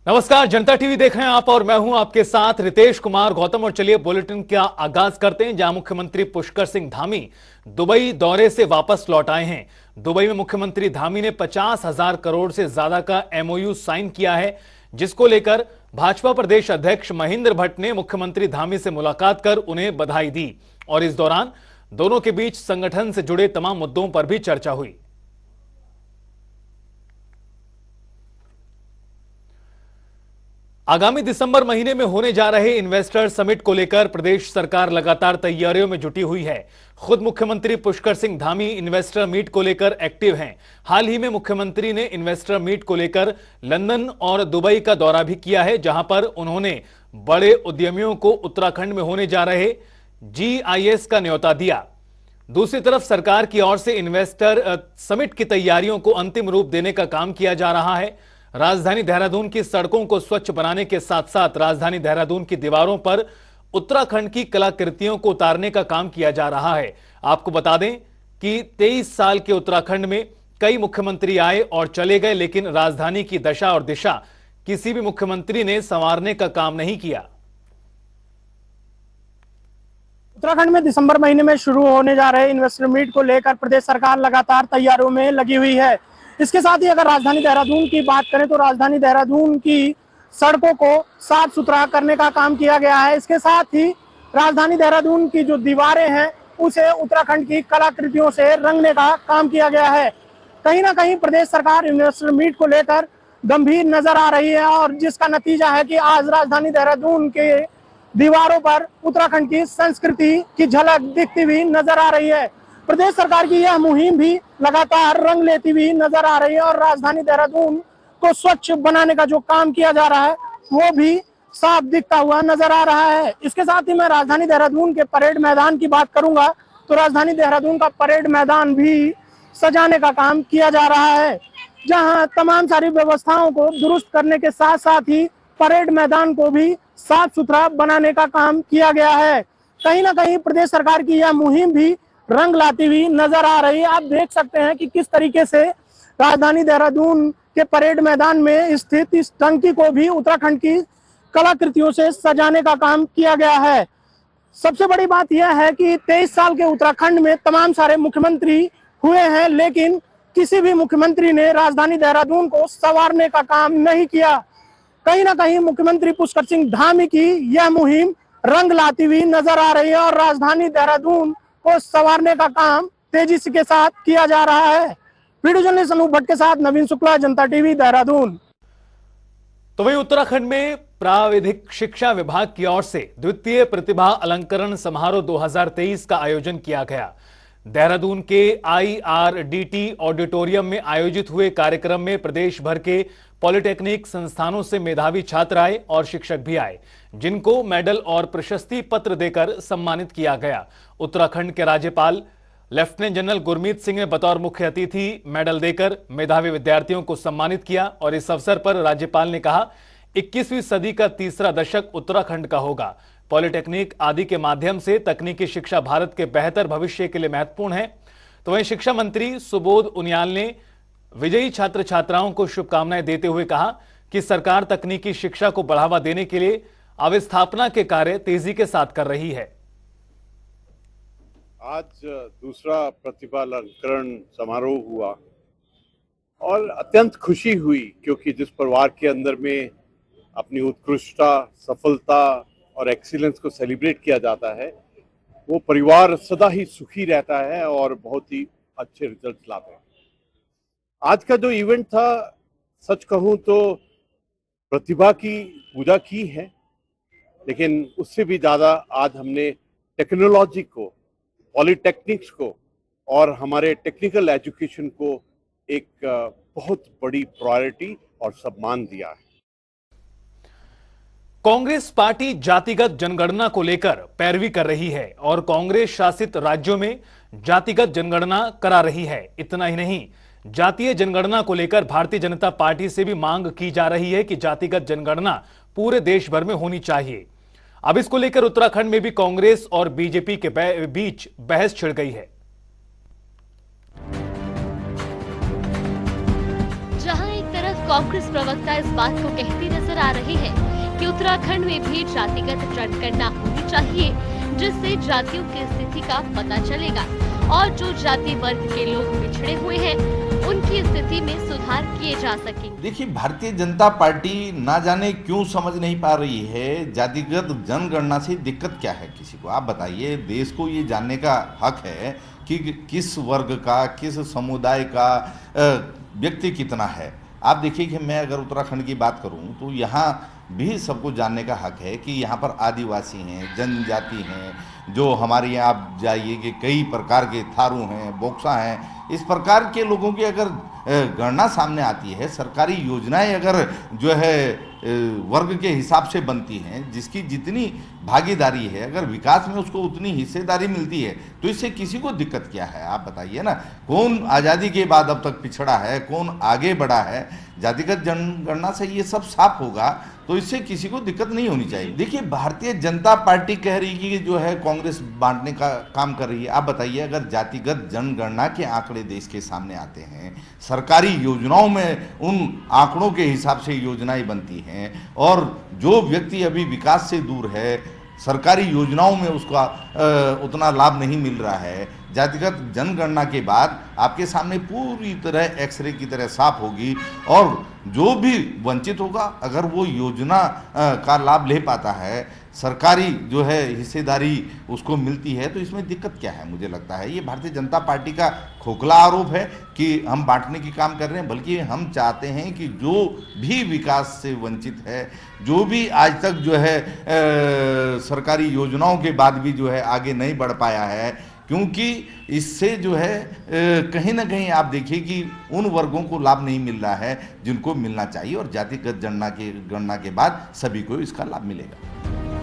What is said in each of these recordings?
नमस्कार, जनता टीवी देख रहे हैं आप और मैं हूं आपके साथ रितेश कुमार गौतम। और चलिए बुलेटिन का आगाज करते हैं, जहां मुख्यमंत्री पुष्कर सिंह धामी दुबई दौरे से वापस लौट आए हैं। दुबई में मुख्यमंत्री धामी ने 50,000 करोड़ से ज्यादा का एमओयू साइन किया है, जिसको लेकर भाजपा प्रदेश अध्यक्ष महेंद्र भट्ट ने मुख्यमंत्री धामी से मुलाकात कर उन्हें बधाई दी। और इस दौरान दोनों के बीच संगठन से जुड़े तमाम मुद्दों पर भी चर्चा हुई। आगामी दिसंबर महीने में होने जा रहे इन्वेस्टर समिट को लेकर प्रदेश सरकार लगातार तैयारियों में जुटी हुई है। खुद मुख्यमंत्री पुष्कर सिंह धामी इन्वेस्टर मीट को लेकर एक्टिव हैं। हाल ही में मुख्यमंत्री ने इन्वेस्टर मीट को लेकर लंदन और दुबई का दौरा भी किया है, जहां पर उन्होंने बड़े उद्यमियों को उत्तराखंड में होने जा रहे GIS का न्योता दिया। दूसरी तरफ सरकार की ओर से इन्वेस्टर समिट की तैयारियों को अंतिम रूप देने का काम किया जा रहा है। राजधानी देहरादून की सड़कों को स्वच्छ बनाने के साथ साथ राजधानी देहरादून की दीवारों पर उत्तराखंड की कलाकृतियों को उतारने का काम किया जा रहा है। आपको बता दें कि 23 साल के उत्तराखंड में कई मुख्यमंत्री आए और चले गए, लेकिन राजधानी की दशा और दिशा किसी भी मुख्यमंत्री ने संवारने का काम नहीं किया। उत्तराखंड में दिसंबर महीने में शुरू होने जा रहे इन्वेस्टर मीट को लेकर प्रदेश सरकार लगातार तैयारियों में लगी हुई है। इसके साथ ही अगर राजधानी देहरादून की बात करें तो राजधानी देहरादून की सड़कों को साफ सुथरा करने का काम किया गया है। इसके साथ ही राजधानी देहरादून की जो दीवारें हैं उसे उत्तराखंड की कलाकृतियों से रंगने का काम किया गया है। कहीं ना कहीं प्रदेश सरकार इन्वेस्टर मीट को लेकर गंभीर नजर आ रही है, और जिसका नतीजा है कि आज राजधानी देहरादून के दीवारों पर उत्तराखंड की संस्कृति की झलक दिखती हुई नजर आ रही है। प्रदेश सरकार की यह मुहिम भी लगातार रंग लेती हुई नजर आ रही है, और राजधानी देहरादून को स्वच्छ बनाने का जो काम किया जा रहा है वो भी साफ दिखता हुआ नजर आ रहा है। इसके साथ ही मैं राजधानी देहरादून के परेड मैदान की बात करूंगा तो राजधानी देहरादून का परेड मैदान भी सजाने का काम किया जा रहा है, जहां तमाम सारी व्यवस्थाओं को दुरुस्त करने के साथ साथ ही परेड मैदान को भी साफ सुथरा बनाने का काम किया गया है। कहीं ना कहीं प्रदेश सरकार की यह मुहिम भी रंग लाती हुई नजर आ रही है। आप देख सकते हैं कि किस तरीके से राजधानी देहरादून के परेड मैदान में स्थित इस टंकी को भी उत्तराखंड की कलाकृतियों से सजाने का काम किया गया है। सबसे बड़ी बात यह है कि 23 साल के उत्तराखंड में तमाम सारे मुख्यमंत्री हुए हैं, लेकिन किसी भी मुख्यमंत्री ने राजधानी देहरादून को संवारने का काम नहीं किया। कहीं ना कहीं मुख्यमंत्री पुष्कर सिंह धामी की यह मुहिम रंग लाती हुई नजर आ रही है, और राजधानी देहरादून को संवारने का काम तेजी से के साथ किया जा रहा है। वीडियो जर्नलिस्ट अनूप भट्ट के साथ नवीन शुक्ला, जनता टीवी, देहरादून। तो वहीं उत्तराखंड में प्राविधिक शिक्षा विभाग की ओर से द्वितीय प्रतिभा अलंकरण समारोह 2023 का आयोजन किया गया। देहरादून के IRDT ऑडिटोरियम में आयोजित हुए कार्यक्रम में प्रदेश भर के पॉलिटेक्निक संस्थानों से मेधावी छात्र आए और शिक्षक भी आए, जिनको मेडल और प्रशस्ति पत्र देकर सम्मानित किया गया। उत्तराखंड के राज्यपाल लेफ्टिनेंट जनरल गुरमीत सिंह ने बतौर मुख्य अतिथि मेडल देकर मेधावी विद्यार्थियों को सम्मानित किया। और इस अवसर पर राज्यपाल ने कहा, 21वीं सदी का तीसरा दशक उत्तराखंड का होगा। पॉलिटेक्निक आदि के माध्यम से तकनीकी शिक्षा भारत के बेहतर भविष्य के लिए महत्वपूर्ण है। तो वहीं शिक्षा मंत्री सुबोध उनियाल ने विजयी छात्र छात्राओं को शुभकामनाएं देते हुए कहा कि सरकार तकनीकी शिक्षा को बढ़ावा देने के लिए अवस्थापना के कार्य तेजी के साथ कर रही है। आज दूसरा प्रतिभा अलंकरण समारोह हुआ और अत्यंत खुशी हुई, क्योंकि जिस परिवार के अंदर में अपनी उत्कृष्टता, सफलता और एक्सीलेंस को सेलिब्रेट किया जाता है, वो परिवार सदा ही सुखी रहता है और बहुत ही अच्छे रिजल्ट लाते हैं। आज का जो इवेंट था, सच कहूं तो प्रतिभा की पूजा की है, लेकिन उससे भी ज़्यादा आज हमने टेक्नोलॉजी को, पॉलिटेक्निक्स को और हमारे टेक्निकल एजुकेशन को एक बहुत बड़ी प्रायोरिटी और सम्मान दिया है। कांग्रेस पार्टी जातिगत जनगणना को लेकर पैरवी कर रही है और कांग्रेस शासित राज्यों में जातिगत जनगणना करा रही है। इतना ही नहीं, जातीय जनगणना को लेकर भारतीय जनता पार्टी से भी मांग की जा रही है कि जातिगत जनगणना पूरे देश भर में होनी चाहिए। अब इसको लेकर उत्तराखंड में भी कांग्रेस और बीजेपी के बीच बहस छिड़ गई है। जहां एक तरफ कांग्रेस प्रवक्ता इस बात को कहती नजर नजर आ रहे हैं कि उत्तराखंड में भी जातिगत जनगणना होनी चाहिए, जिससे जातियों की स्थिति का पता चलेगा और जो जाति वर्ग के लोग पिछड़े हुए हैं उनकी स्थिति में सुधार किए जा सकेंगे। देखिए, भारतीय जनता पार्टी ना जाने क्यों समझ नहीं पा रही है जातिगत जनगणना से दिक्कत क्या है किसी को। आप बताइए, देश को ये जानने का हक है कि किस वर्ग का, किस समुदाय का व्यक्ति कितना है। आप देखिए कि मैं अगर उत्तराखंड की बात करूं तो यहाँ भी सबको जानने का हक है कि यहाँ पर आदिवासी हैं, जनजाति हैं, जो हमारे यहाँ आप जाइए कि कई प्रकार के थारू हैं, बोक्सा हैं, इस प्रकार के लोगों की अगर गणना सामने आती है, सरकारी योजनाएं अगर जो है वर्ग के हिसाब से बनती हैं, जिसकी जितनी भागीदारी है, अगर विकास में उसको उतनी हिस्सेदारी मिलती है, तो इससे किसी को दिक्कत क्या है। आप बताइए ना, कौन आज़ादी के बाद अब तक पिछड़ा है, कौन आगे बढ़ा है। जातिगत जनगणना से ये सब साफ होगा, तो इससे किसी को दिक्कत नहीं होनी चाहिए। देखिए, भारतीय जनता पार्टी कह रही है कि जो है कांग्रेस बांटने का काम कर रही है। आप बताइए, अगर जातिगत जनगणना के आंकड़े देश के सामने आते हैं, सरकारी योजनाओं में उन आंकड़ों के हिसाब से योजनाएं बनती हैं, और जो व्यक्ति अभी विकास से दूर है, सरकारी योजनाओं में उसका उतना लाभ नहीं मिल रहा है, जातिगत जनगणना के बाद आपके सामने पूरी तरह एक्सरे की तरह साफ होगी, और जो भी वंचित होगा, अगर वो योजना का लाभ ले पाता है, सरकारी जो है हिस्सेदारी उसको मिलती है, तो इसमें दिक्कत क्या है। मुझे लगता है ये भारतीय जनता पार्टी का खोखला आरोप है कि हम बांटने की काम कर रहे हैं, बल्कि हम चाहते हैं कि जो भी विकास से वंचित है, जो भी आज तक जो है सरकारी योजनाओं के बाद भी जो है आगे नहीं बढ़ पाया है, क्योंकि इससे जो है कहीं ना कहीं आप देखिए कि उन वर्गों को लाभ नहीं मिल रहा है जिनको मिलना चाहिए, और जातिगत गणना के बाद सभी को इसका लाभ मिलेगा।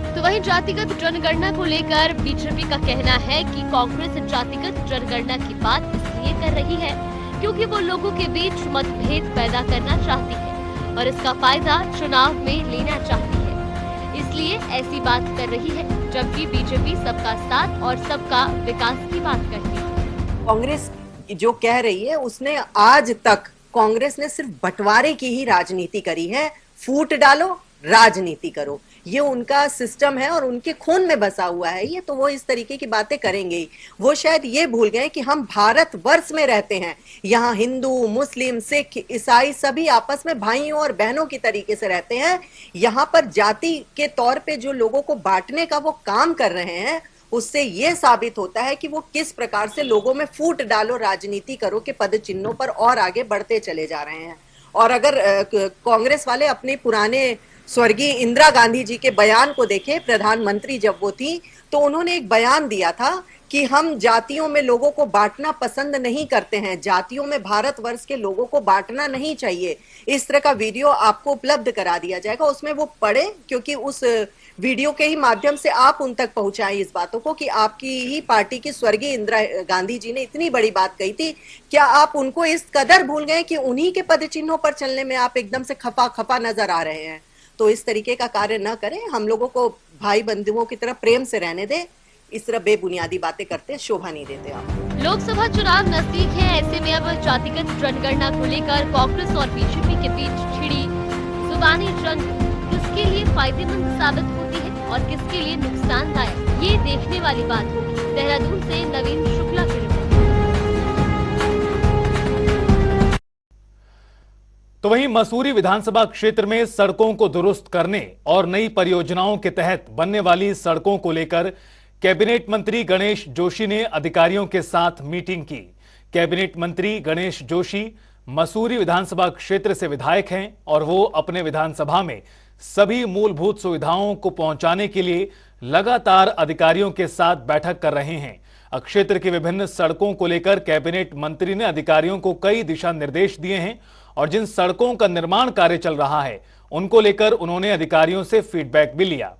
तो वहीं जातिगत जनगणना को लेकर बीजेपी का कहना है कि कांग्रेस जातिगत जनगणना की बात इसलिए कर रही है क्योंकि वो लोगों के बीच मतभेद पैदा करना चाहती है और इसका फायदा चुनाव में लेना चाहती है, इसलिए ऐसी बात कर रही है, जबकि बीजेपी सबका साथ और सबका विकास की बात करती है। कांग्रेस जो कह रही है, उसने आज तक कांग्रेस ने सिर्फ बंटवारे की ही राजनीति करी है। फूट डालो, राजनीति करो, ये उनका सिस्टम है और उनके खून में बसा हुआ है ये, तो वो इस तरीके की बातें करेंगे ही। वो शायद ये भूल गए कि हम भारत वर्ष में रहते हैं, यहाँ हिंदू, मुस्लिम, सिख, ईसाई सभी आपस में भाइयों और बहनों की तरीके से रहते हैं। यहाँ पर जाति के तौर पे जो लोगों को बांटने का वो काम कर रहे हैं, उससे ये साबित होता है कि वो किस प्रकार से लोगों में फूट डालो, राजनीति करो के पद चिन्हों पर और आगे बढ़ते चले जा रहे हैं। और अगर कांग्रेस वाले अपने पुराने स्वर्गीय इंदिरा गांधी जी के बयान को देखें, प्रधानमंत्री जब वो थी, तो उन्होंने एक बयान दिया था कि हम जातियों में लोगों को बांटना पसंद नहीं करते हैं, जातियों में भारतवर्ष के लोगों को बांटना नहीं चाहिए। इस तरह का वीडियो आपको उपलब्ध करा दिया जाएगा, उसमें वो पढ़े, क्योंकि उस वीडियो के ही माध्यम से आप उन तक पहुंचाएं इस बातों को कि आपकी ही पार्टी की स्वर्गीय इंदिरा गांधी जी ने इतनी बड़ी बात कही थी। क्या आप उनको इस कदर भूल गए कि उन्हीं के पद चिन्हों पर चलने में आप एकदम से खफा खफा नजर आ रहे हैं? तो इस तरीके का कार्य न करें, हम लोगों को भाई बंधुओं की तरह प्रेम से रहने दें। इस तरह बेबुनियादी बातें करते शोभा नहीं देते आप। लोकसभा चुनाव नजदीक है, ऐसे में अब जातिगत जनगणना को लेकर कांग्रेस और बीजेपी के बीच छिड़ी जुबानी जंग किसके लिए फायदेमंद साबित होती है और किसके लिए नुकसानदायक, ये देखने वाली बात होगी। देहरादून से नवीन शुक्ला की रिपोर्ट। तो वहीं मसूरी विधानसभा क्षेत्र में सड़कों को दुरुस्त करने और नई परियोजनाओं के तहत बनने वाली सड़कों को लेकर कैबिनेट मंत्री गणेश जोशी ने अधिकारियों के साथ मीटिंग की। कैबिनेट मंत्री गणेश जोशी मसूरी विधानसभा क्षेत्र से विधायक हैं और वो अपने विधानसभा में सभी मूलभूत सुविधाओं को पहुंचाने के लिए लगातार अधिकारियों के साथ बैठक कर रहे हैं। क्षेत्र की विभिन्न सड़कों को लेकर कैबिनेट मंत्री ने अधिकारियों को कई दिशा निर्देश दिए हैं और जिन सड़कों का निर्माण कार्य चल रहा है उनको लेकर उन्होंने अधिकारियों से फीडबैक भी लिया।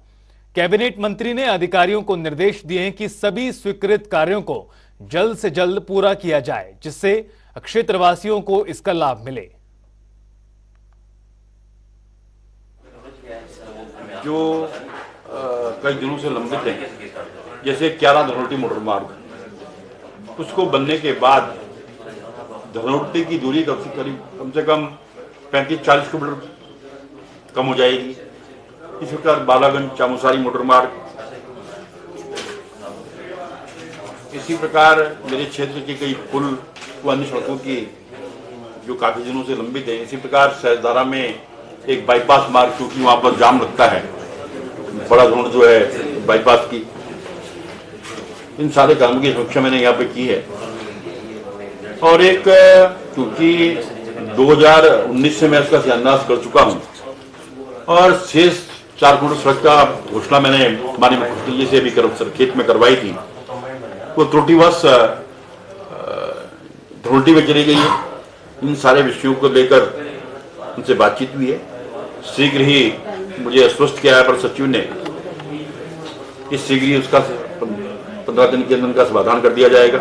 कैबिनेट मंत्री ने अधिकारियों को निर्देश दिए हैं कि सभी स्वीकृत कार्यों को जल्द से जल्द पूरा किया जाए, जिससे क्षेत्रवासियों को इसका लाभ मिले। जो कई दिनों से लंबित है, जैसे 11 धनोल्टी मोटर मार्ग, उसको बनने के बाद धनोल्टी की दूरी कम से कम 35-40 किलोमीटर कम हो जाएगी। इस प्रकार बालागंज चामुसारी मोटर मार्ग, इसी प्रकार मेरे क्षेत्र के कई पुल व अन्य सड़कों की जो काफी दिनों से लंबित है। इसी प्रकार सहजधारा में एक बाईपास मार्ग, क्योंकि वहां पर जाम लगता है, बड़ा रोड जो है बाईपास की, इन सारे कामों की समीक्षा मैंने यहाँ पे की है। और एक क्योंकि 2019 से मैं इसका शिलान्यास कर चुका हूँ और शेष 4 करोड़ सड़क का घोषणा मैंने माननीय मुख्यमंत्री जी से भी खेत में करवाई थी, वो त्रुटिवश धरोहर में चली गई है। इन सारे विषयों को लेकर उनसे बातचीत हुई है। शीघ्र ही मुझे आश्वस्त किया है पर सचिव ने कि शीघ्र ही उसका 15 दिन के अंदर का समाधान कर दिया जाएगा।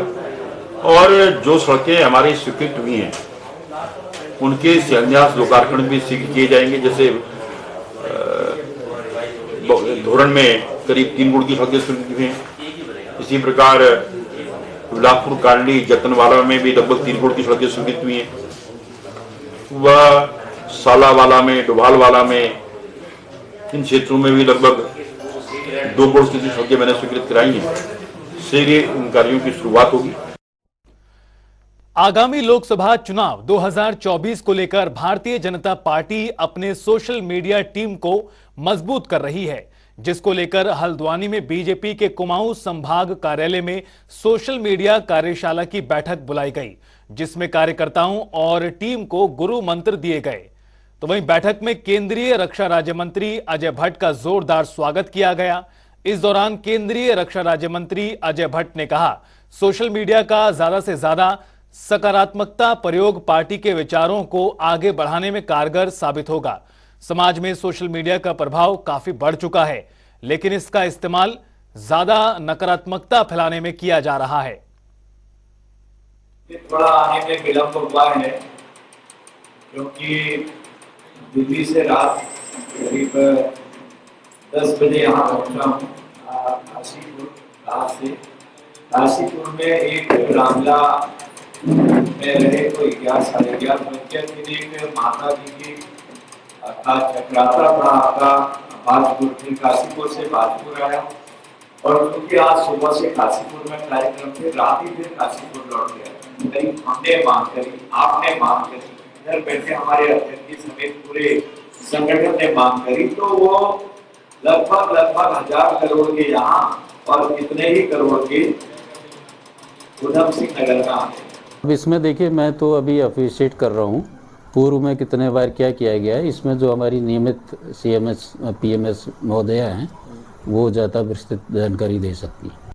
और जो सड़कें हमारी स्वीकृत हुई हैं उनके शिलान्यास लोकार्पण भी शीघ्र किए जाएंगे। जैसे धोरण में करीब 3 करोड़ की सड़कें स्वीकृत हुई हैं, इसी प्रकार बिलासपुर, कांडी, जतनवाला में भी लगभग 3 करोड़ की सड़कें स्वीकृत हुई हैं। वह सालावाला में, डुभालवाला में, इन क्षेत्रों में भी लगभग 2 करोड़ की सड़कें मैंने स्वीकृत कराई हैं। शीघ्र उन कार्यों की शुरुआत होगी। आगामी लोकसभा चुनाव 2024 को लेकर भारतीय जनता पार्टी अपने सोशल मीडिया टीम को मजबूत कर रही है, जिसको लेकर हल्द्वानी में बीजेपी के कुमाऊं संभाग कार्यालय में सोशल मीडिया कार्यशाला की बैठक बुलाई गई, जिसमें कार्यकर्ताओं और टीम को गुरु मंत्र दिए गए। तो वहीं बैठक में केंद्रीय रक्षा राज्य मंत्री अजय भट्ट का जोरदार स्वागत किया गया। इस दौरान केंद्रीय रक्षा राज्य मंत्री अजय भट्ट ने कहा, सोशल मीडिया का ज्यादा से ज्यादा सकारात्मकता प्रयोग पार्टी के विचारों को आगे बढ़ाने में कारगर साबित होगा। समाज में सोशल मीडिया का प्रभाव काफी बढ़ चुका है, लेकिन इसका इस्तेमाल ज्यादा नकारात्मकता फैलाने में किया जा रहा है। थोड़ा आने में विलंब हुआ है क्योंकि दिल्ली से रात करीब 10 बजे यहाँ पहुंचा हूँ काशीपुर में एक रामला में रहे कोई 11-11:30 बजे के लिए माता जी की चक्राता पड़ा आपका भाजपुर, फिर काशीपुर से भाजपुर आया और क्योंकि आज सुबह से काशीपुर में कार्यक्रम थे, रात ही फिर काशीपुर लौट गया। करीब हमने मांग करी, आपने मांग करी, इधर बैठे हमारे अध्यक्ष जी समेत पूरे संगठन ने मांग करी, तो वो लगभग 1000 करोड़ के यहाँ और कितने ही करोड़ के उधम सिंह नगर का। अब इसमें देखिए, मैं तो अभी अप्रिशिएट कर रहा हूँ पूर्व में कितने बार क्या किया गया है। इसमें जो हमारी नियमित CMS PMS महोदया हैं वो ज़्यादा विस्तृत जानकारी दे सकती है।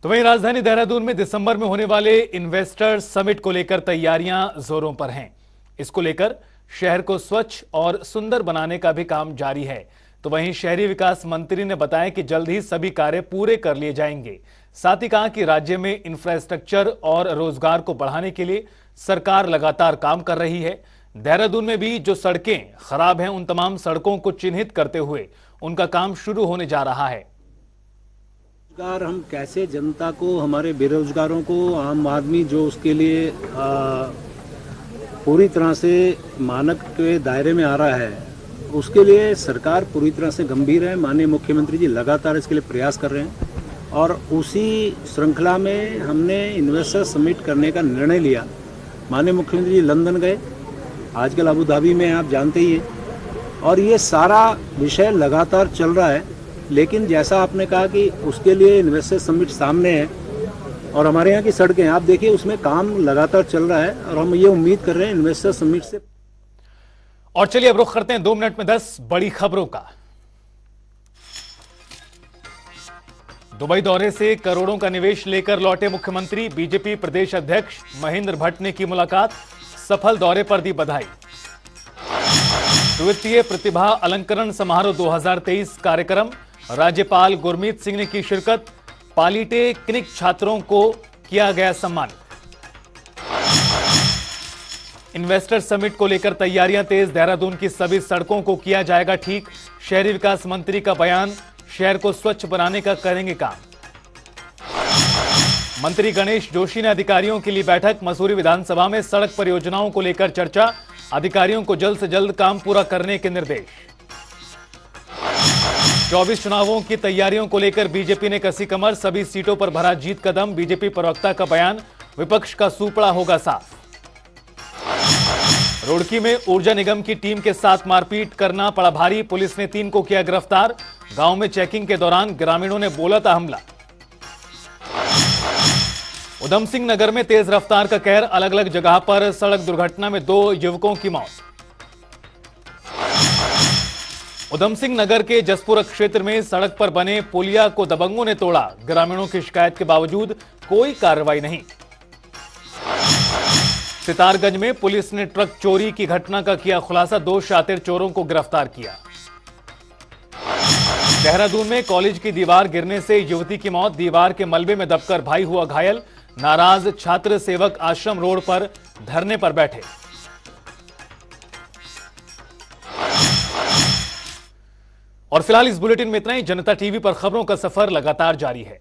तो वहीं राजधानी देहरादून में दिसंबर में होने वाले इन्वेस्टर समिट को लेकर तैयारियां जोरों पर हैं। इसको लेकर शहर को स्वच्छ और सुंदर बनाने का भी काम जारी है। तो वहीं शहरी विकास मंत्री ने बताया कि जल्द ही सभी कार्य पूरे कर लिए जाएंगे। साथ ही कहा कि राज्य में इंफ्रास्ट्रक्चर और रोजगार को बढ़ाने के लिए सरकार लगातार काम कर रही है। देहरादून में भी जो सड़कें खराब हैं उन तमाम सड़कों को चिन्हित करते हुए उनका काम शुरू होने जा रहा है। रोजगार हम कैसे जनता को, हमारे बेरोजगारों को, आम आदमी जो उसके लिए पूरी तरह से मानक के दायरे में आ रहा है, उसके लिए सरकार पूरी तरह से गंभीर है। माननीय मुख्यमंत्री जी लगातार इसके लिए प्रयास कर रहे हैं और उसी श्रृंखला में हमने इन्वेस्टर समिट करने का निर्णय लिया। माननीय मुख्यमंत्री जी लंदन गए, आजकल अबू धाबी में आप जानते ही हैं, और ये सारा विषय लगातार चल रहा है। लेकिन जैसा आपने कहा कि उसके लिए इन्वेस्टर समिट सामने है और हमारे यहाँ की सड़कें आप देखिए, उसमें काम लगातार चल रहा है और हम ये उम्मीद कर रहे हैं इन्वेस्टर समिट से। और चलिए अब रुख करते हैं 2 मिनट में 10 बड़ी खबरों का। दुबई दौरे से करोड़ों का निवेश लेकर लौटे मुख्यमंत्री, बीजेपी प्रदेश अध्यक्ष महेंद्र भट्ट ने की मुलाकात, सफल दौरे पर दी बधाई। द्वितीय प्रतिभा अलंकरण समारोह 2023 कार्यक्रम, राज्यपाल गुरमीत सिंह ने की शिरकत, पॉलिटेक्निक छात्रों को किया गया सम्मानित। इन्वेस्टर समिट को लेकर तैयारियां तेज, देहरादून की सभी सड़कों को किया जाएगा ठीक। शहरी विकास मंत्री का बयान, शहर को स्वच्छ बनाने का करेंगे काम। मंत्री गणेश जोशी ने अधिकारियों के लिए बैठक, मसूरी विधानसभा में सड़क परियोजनाओं को लेकर चर्चा, अधिकारियों को जल्द से जल्द काम पूरा करने के निर्देश। 24 चुनावों की तैयारियों को लेकर बीजेपी ने कसी कमर, सभी सीटों पर भरा जीत कदम। बीजेपी प्रवक्ता का बयान, विपक्ष का सूपड़ा होगा साफ। रुड़की में ऊर्जा निगम की टीम के साथ मारपीट करना पड़ा भारी, पुलिस ने 3 को किया गिरफ्तार। गांव में चेकिंग के दौरान ग्रामीणों ने बोला था हमला। उधम सिंह नगर में तेज रफ्तार का कहर, अलग अलग जगह पर सड़क दुर्घटना में 2 युवकों की मौत। उधम सिंह नगर के जसपुरा क्षेत्र में सड़क पर बने पुलिया को दबंगों ने तोड़ा, ग्रामीणों की शिकायत के बावजूद कोई कार्रवाई नहीं। सितारगंज में पुलिस ने ट्रक चोरी की घटना का किया खुलासा, 2 शातिर चोरों को गिरफ्तार किया। देहरादून में कॉलेज की दीवार गिरने से युवती की मौत, दीवार के मलबे में दबकर भाई हुआ घायल। नाराज छात्र सेवक आश्रम रोड पर धरने पर बैठे। और फिलहाल इस बुलेटिन में इतना ही। जनता टीवी पर खबरों का सफर लगातार जारी है।